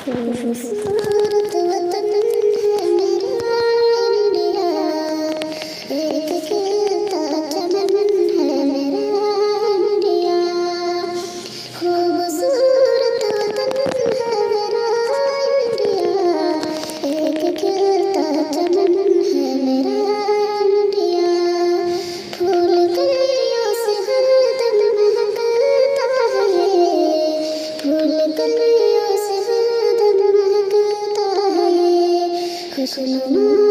खूबसूरत वतन है मेरा इंडिया, एक खिलता चमन है मेरा इंडिया। खूबसूरत वतन है मेरा इंडिया, एक खिलता चमन है मेरा इंडिया। फूल कलियों से हरदम महकता है ये, फूल कलियों से हरदम महकता है ये। खुशनुमा